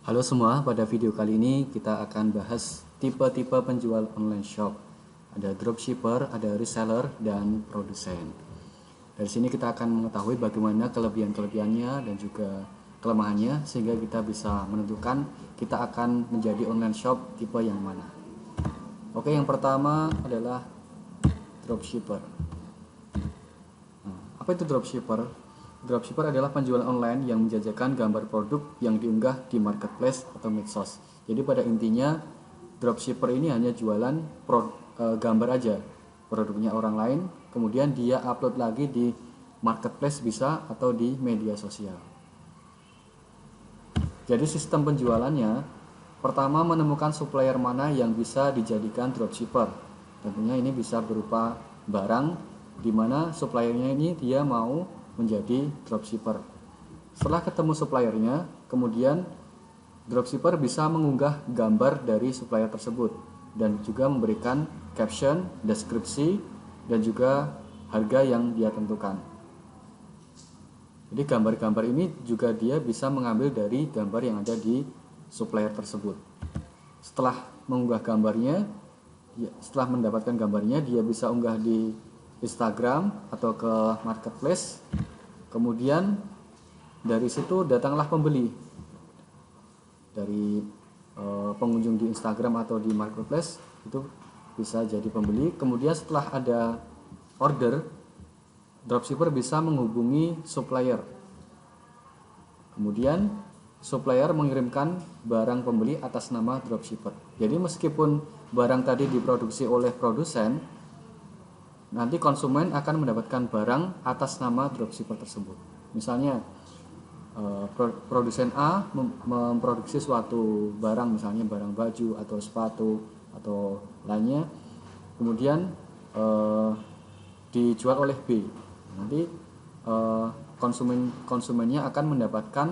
Halo semua, pada video kali ini kita akan bahas tipe-tipe penjual online shop. Ada dropshipper, ada reseller, dan produsen. Dari sini kita akan mengetahui bagaimana kelebihan-kelebihannya dan juga kelemahannya, sehingga kita bisa menentukan kita akan menjadi online shop tipe yang mana. Oke, yang pertama adalah dropshipper. Apa itu dropshipper? Dropshipper adalah penjual online yang menjajakan gambar produk yang diunggah di marketplace atau medsos. Jadi pada intinya dropshipper ini hanya jualan gambar aja, produknya orang lain, kemudian dia upload lagi di marketplace bisa atau di media sosial. Jadi sistem penjualannya, pertama menemukan supplier mana yang bisa dijadikan dropshipper. Tentunya ini bisa berupa barang, di mana suppliernya ini dia mau menjadi dropshipper. Setelah ketemu suppliernya, kemudian dropshipper bisa mengunggah gambar dari supplier tersebut dan juga memberikan caption, deskripsi, dan juga harga yang dia tentukan. Jadi gambar-gambar ini juga dia bisa mengambil dari gambar yang ada di supplier tersebut. Setelah mengunggah gambarnya, setelah mendapatkan gambarnya, dia bisa unggah di Instagram atau ke marketplace. Kemudian dari situ datanglah pembeli dari pengunjung di Instagram atau di marketplace, itu bisa jadi pembeli. Kemudian setelah ada order, dropshipper bisa menghubungi supplier. Kemudian supplier mengirimkan barang pembeli atas nama dropshipper. Jadi meskipun barang tadi diproduksi oleh produsen, nanti konsumen akan mendapatkan barang atas nama dropshipper tersebut. Misalnya produsen A memproduksi suatu barang, misalnya barang baju atau sepatu atau lainnya, kemudian dijual oleh B. Nanti konsumennya akan mendapatkan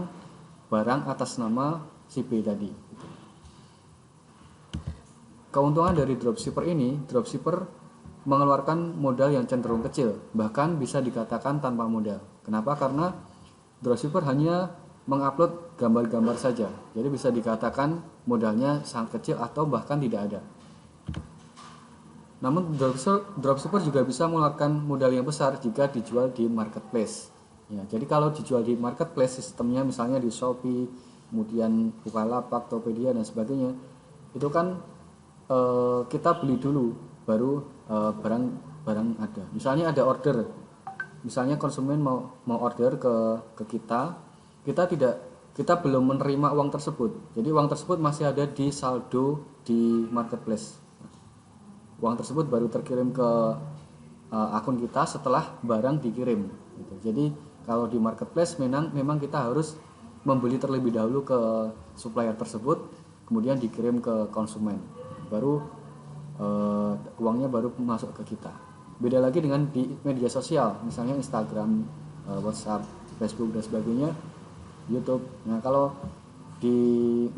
barang atas nama si B tadi. Keuntungan dari dropshipper ini, dropshipper mengeluarkan modal yang cenderung kecil, bahkan bisa dikatakan tanpa modal. Kenapa? Karena dropshipper hanya mengupload gambar-gambar saja, jadi bisa dikatakan modalnya sangat kecil atau bahkan tidak ada. Namun dropshipper juga bisa mengeluarkan modal yang besar jika dijual di marketplace. Ya, jadi kalau dijual di marketplace, sistemnya misalnya di Shopee, kemudian Bukalapak, Tokopedia dan sebagainya, itu kan kita beli dulu baru barang ada. Misalnya ada order, misalnya konsumen mau order ke kita belum menerima uang tersebut. Jadi uang tersebut masih ada di saldo di marketplace. Uang tersebut baru terkirim ke akun kita setelah barang dikirim. Gitu. Jadi kalau di marketplace memang kita harus membeli terlebih dahulu ke supplier tersebut, kemudian dikirim ke konsumen. Baru uangnya baru masuk ke kita. Beda lagi dengan di media sosial, misalnya Instagram, WhatsApp, Facebook dan sebagainya, YouTube. Nah, kalau di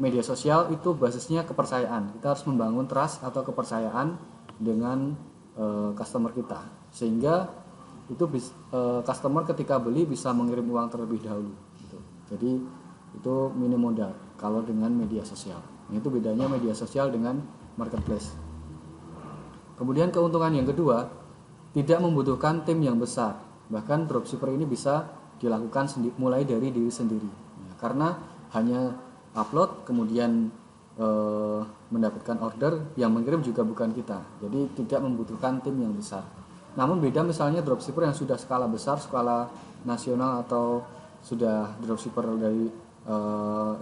media sosial itu basisnya kepercayaan. Kita harus membangun trust atau kepercayaan dengan customer kita, sehingga itu customer ketika beli bisa mengirim uang terlebih dahulu. Gitu. Jadi itu minim modal kalau dengan media sosial. Nah, itu bedanya media sosial dengan marketplace. Kemudian keuntungan yang kedua, tidak membutuhkan tim yang besar. Bahkan dropshipper ini bisa dilakukan mulai dari diri sendiri. Ya, karena hanya upload kemudian mendapatkan order, yang mengirim juga bukan kita. Jadi tidak membutuhkan tim yang besar. Namun beda misalnya dropshipper yang sudah skala besar, skala nasional atau sudah dropshipper dari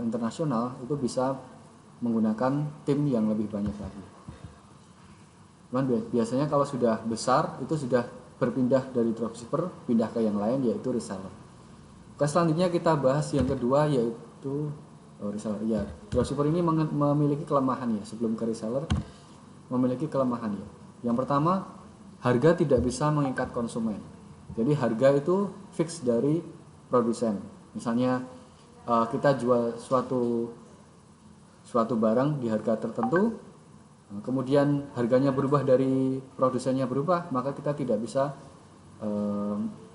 internasional, itu bisa menggunakan tim yang lebih banyak lagi. Cuman biasanya kalau sudah besar itu sudah berpindah dari dropshipper pindah ke yang lain, yaitu reseller. Oke, selanjutnya kita bahas yang kedua, yaitu reseller. Ya, dropshipper ini memiliki kelemahan ya, sebelum ke reseller memiliki kelemahan ya. Yang pertama, harga tidak bisa mengikat konsumen. Jadi harga itu fix dari produsen. Misalnya kita jual suatu barang di harga tertentu, kemudian harganya berubah dari produsennya berubah, maka kita tidak bisa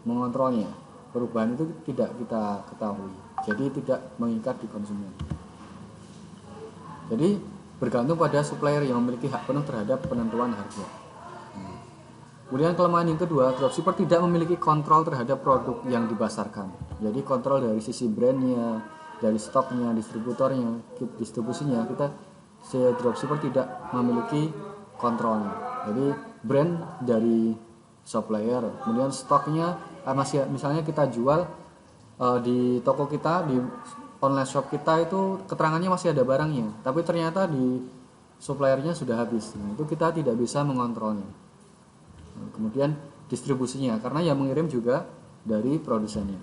mengontrolnya. Perubahan itu tidak kita ketahui, jadi tidak mengikat di konsumen. Jadi bergantung pada supplier yang memiliki hak penuh terhadap penentuan harga. Kemudian kelemahan yang kedua, dropshipper tidak memiliki kontrol terhadap produk yang dipasarkan. Jadi kontrol dari sisi brandnya, dari stoknya, distributornya, distribusinya, si dropshipper tidak memiliki kontrolnya. Jadi brand dari supplier, kemudian stoknya masih, misalnya kita jual di toko kita, di online shop kita itu keterangannya masih ada barangnya, tapi ternyata di suppliernya sudah habis. Nah, itu kita tidak bisa mengontrolnya. Kemudian distribusinya, karena yang mengirim juga dari produsennya.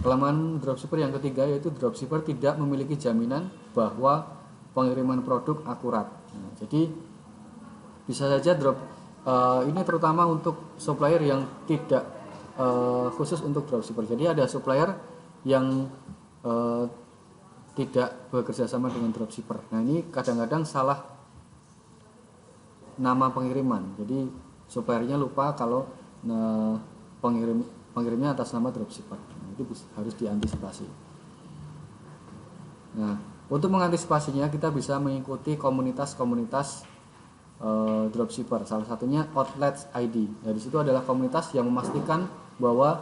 Kelemahan dropshipper yang ketiga yaitu dropshipper tidak memiliki jaminan bahwa pengiriman produk akurat. Nah, jadi bisa saja ini terutama untuk supplier yang tidak khusus untuk dropshipper. Jadi ada supplier yang tidak bekerja sama dengan dropshipper. Nah, ini kadang-kadang salah nama pengiriman. Jadi suppliernya lupa kalau pengirimnya atas nama dropshipper. Nah, itu harus diantisipasi. Nah, untuk mengantisipasinya kita bisa mengikuti komunitas-komunitas dropshipper. Salah satunya Outlets ID. Nah, di situ adalah komunitas yang memastikan bahwa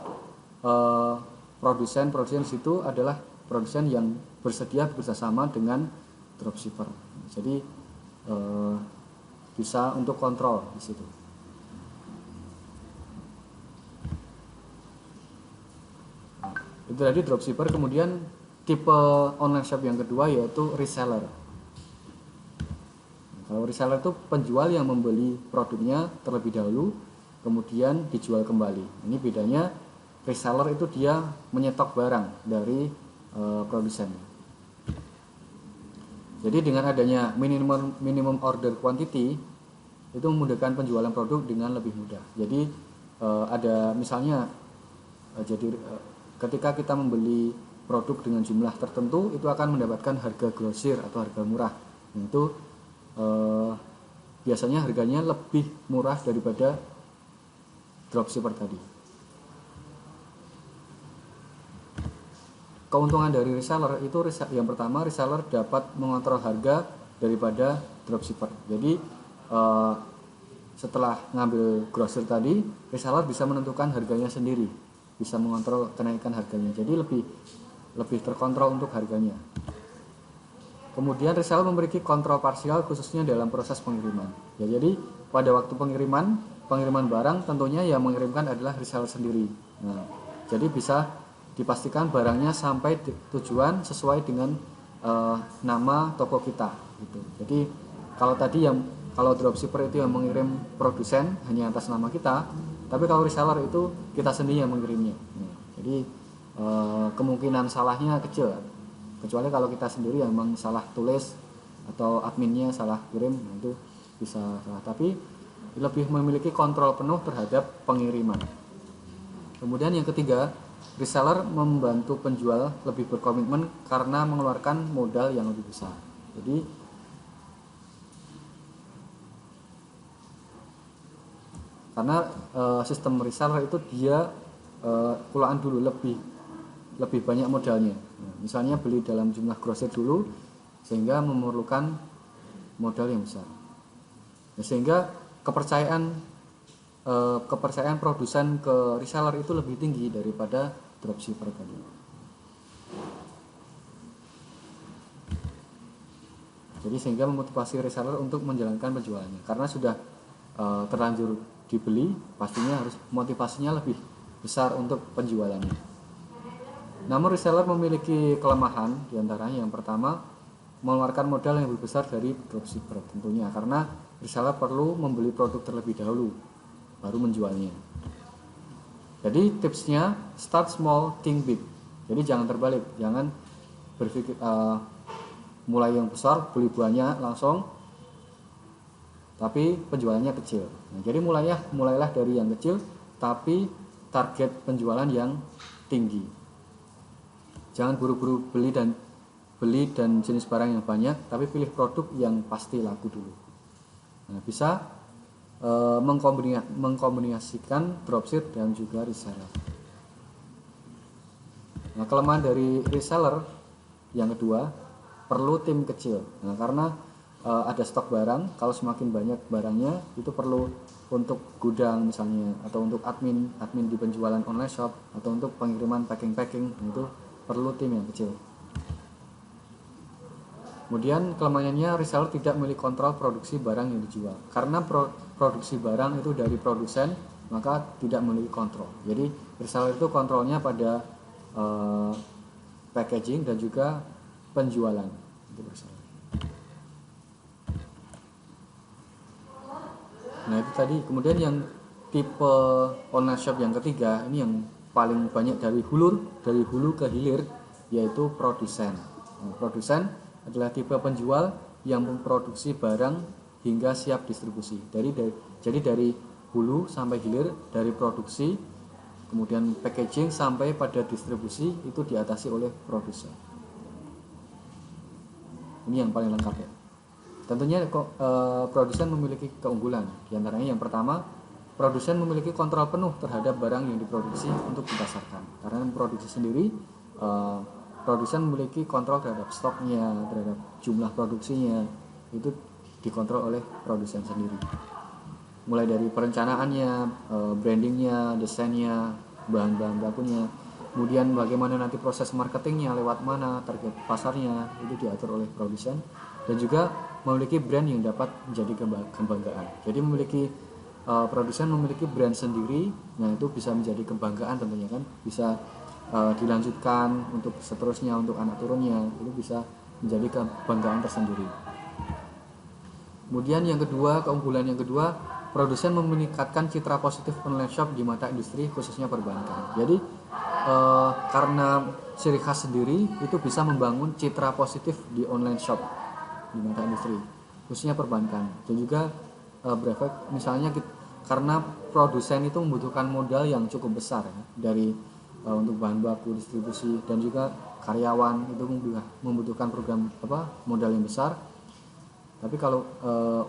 produsen situ adalah produsen yang bersedia bekerjasama dengan dropshipper. Jadi bisa untuk kontrol di situ. Itu tadi dropshipper. Kemudian tipe online shop yang kedua yaitu reseller. Kalau reseller itu penjual yang membeli produknya terlebih dahulu kemudian dijual kembali. Ini bedanya, reseller itu dia menyetok barang dari produsen. Jadi dengan adanya minimum order quantity itu memudahkan penjualan produk dengan lebih mudah. Jadi ada misalnya ketika kita membeli produk dengan jumlah tertentu itu akan mendapatkan harga grosir atau harga murah. Itu biasanya harganya lebih murah daripada dropshipper tadi. Keuntungan dari reseller itu yang pertama, reseller dapat mengontrol harga daripada dropshipper. Jadi setelah ngambil grosir tadi, reseller bisa menentukan harganya sendiri, bisa mengontrol kenaikan harganya. Jadi lebih terkontrol untuk harganya. Kemudian reseller memiliki kontrol parsial khususnya dalam proses pengiriman. Ya, jadi pada waktu pengiriman barang tentunya yang mengirimkan adalah reseller sendiri. Nah, jadi bisa dipastikan barangnya sampai tujuan sesuai dengan nama toko kita gitu. Jadi kalau dropshipper itu yang mengirim produsen hanya atas nama kita, tapi kalau reseller itu kita sendiri yang mengirimnya. Nah, jadi kemungkinan salahnya kecil, kecuali kalau kita sendiri yang memang salah tulis atau adminnya salah kirim, nah itu bisa salah. Tapi lebih memiliki kontrol penuh terhadap pengiriman. Kemudian yang ketiga, reseller membantu penjual lebih berkomitmen karena mengeluarkan modal yang lebih besar. Jadi karena sistem reseller itu dia kulaan dulu lebih banyak modalnya. Misalnya beli dalam jumlah grosir dulu sehingga memerlukan modal yang besar. Sehingga kepercayaan produsen ke reseller itu lebih tinggi daripada dropshipper tadi. Jadi sehingga memotivasi reseller untuk menjalankan penjualannya, karena sudah terlanjur dibeli, pastinya harus motivasinya lebih besar untuk penjualannya. Namun reseller memiliki kelemahan, diantaranya yang pertama, mengeluarkan modal yang lebih besar dari dropshipper tentunya, karena reseller perlu membeli produk terlebih dahulu baru menjualnya. Jadi tipsnya, start small, think big. Jadi jangan terbalik, jangan berpikir mulai yang besar, beli banyak langsung, tapi penjualannya kecil. Nah, jadi mulailah dari yang kecil, tapi target penjualan yang tinggi. Jangan buru-buru beli dan jenis barang yang banyak, tapi pilih produk yang pasti laku dulu. Nah, bisa mengkombinasikan dropship dan juga reseller. Nah, kelemahan dari reseller yang kedua perlu tim kecil. Nah, karena ada stok barang, kalau semakin banyak barangnya itu perlu untuk gudang misalnya, atau untuk admin di penjualan online shop, atau untuk pengiriman packing itu perlu tim yang kecil. Kemudian kelemahannya, reseller tidak memiliki kontrol produksi barang yang dijual. Karena produksi barang itu dari produsen, maka tidak memiliki kontrol. Jadi reseller itu kontrolnya pada packaging dan juga penjualan. Itu reseller. Nah itu tadi. Kemudian yang tipe online shop yang ketiga, ini yang paling banyak dari hulu ke hilir, yaitu produsen. Nah, produsen adalah tipe penjual yang memproduksi barang hingga siap distribusi. Jadi dari hulu sampai hilir, dari produksi, kemudian packaging sampai pada distribusi itu diatasi oleh produsen. Ini yang paling lengkap ya. Tentunya produsen memiliki keunggulan. Di antaranya yang pertama, produsen memiliki kontrol penuh terhadap barang yang diproduksi untuk dipasarkan. Karena memproduksi sendiri, produsen memiliki kontrol terhadap stoknya, terhadap jumlah produksinya, itu dikontrol oleh produsen sendiri. Mulai dari perencanaannya, brandingnya, desainnya, bahan-bahan bakunya, kemudian bagaimana nanti proses marketingnya, lewat mana, target pasarnya, itu diatur oleh produsen. Dan juga memiliki brand yang dapat menjadi kebanggaan. Jadi produsen memiliki brand sendiri, nah itu bisa menjadi kebanggaan tentunya kan, bisa dilanjutkan untuk seterusnya, untuk anak turunnya, itu bisa menjadi kebanggaan tersendiri. Kemudian yang kedua, keunggulan yang kedua, produsen meningkatkan citra positif online shop di mata industri, khususnya perbankan. Jadi karena ciri khas sendiri, itu bisa membangun citra positif di online shop di mata industri, khususnya perbankan. Dan juga berefek misalnya karena produsen itu membutuhkan modal yang cukup besar ya, dari untuk bahan baku, distribusi, dan juga karyawan, itu membutuhkan modal yang besar. Tapi kalau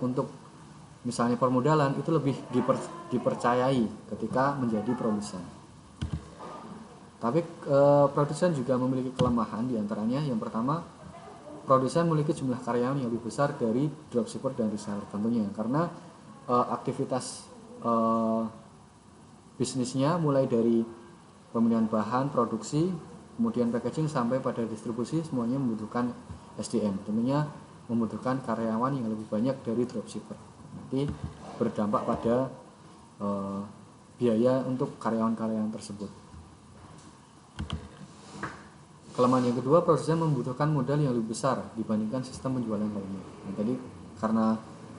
untuk misalnya permodalan, itu lebih dipercayai ketika menjadi produsen. Tapi produsen juga memiliki kelemahan, diantaranya yang pertama, produsen memiliki jumlah karyawan yang lebih besar dari dropshipper dan reseller tentunya, karena aktivitas bisnisnya mulai dari pemilihan bahan, produksi, kemudian packaging sampai pada distribusi, semuanya membutuhkan SDM. Tentunya membutuhkan karyawan yang lebih banyak dari dropshipper. Nanti berdampak pada biaya untuk karyawan-karyawan tersebut. Kelemahan yang kedua, produsen membutuhkan modal yang lebih besar dibandingkan sistem penjualan lainnya. Nah, karena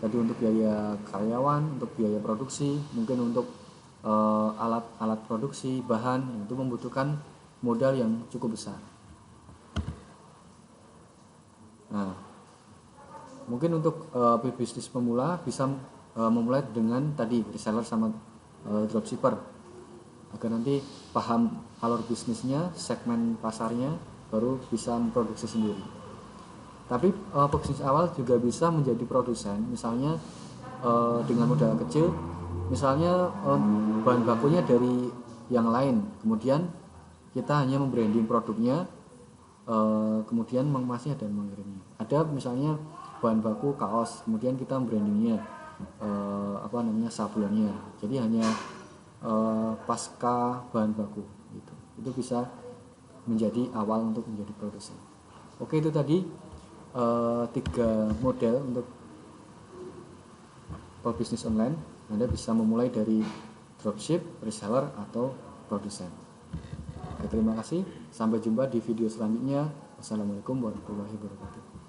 untuk biaya karyawan, untuk biaya produksi, mungkin untuk alat produksi, bahan, itu membutuhkan modal yang cukup besar. Nah, mungkin untuk bisnis pemula bisa memulai dengan tadi reseller sama dropshipper, agar nanti paham alur bisnisnya, segmen pasarnya, baru bisa memproduksi sendiri. Tapi bisnis awal juga bisa menjadi produsen, misalnya dengan modal kecil, misalnya bahan bakunya dari yang lain, kemudian kita hanya membranding produknya, kemudian mengemasnya dan mengirimnya. Ada misalnya bahan baku kaos, kemudian kita brandingnya sablonnya, jadi hanya pasca bahan baku gitu. Itu bisa menjadi awal untuk menjadi produsen. Oke, itu tadi 3 model untuk bisnis online. Anda bisa memulai dari dropship, reseller, atau produsen. Oke, terima kasih, sampai jumpa di video selanjutnya. Wassalamualaikum warahmatullahi wabarakatuh.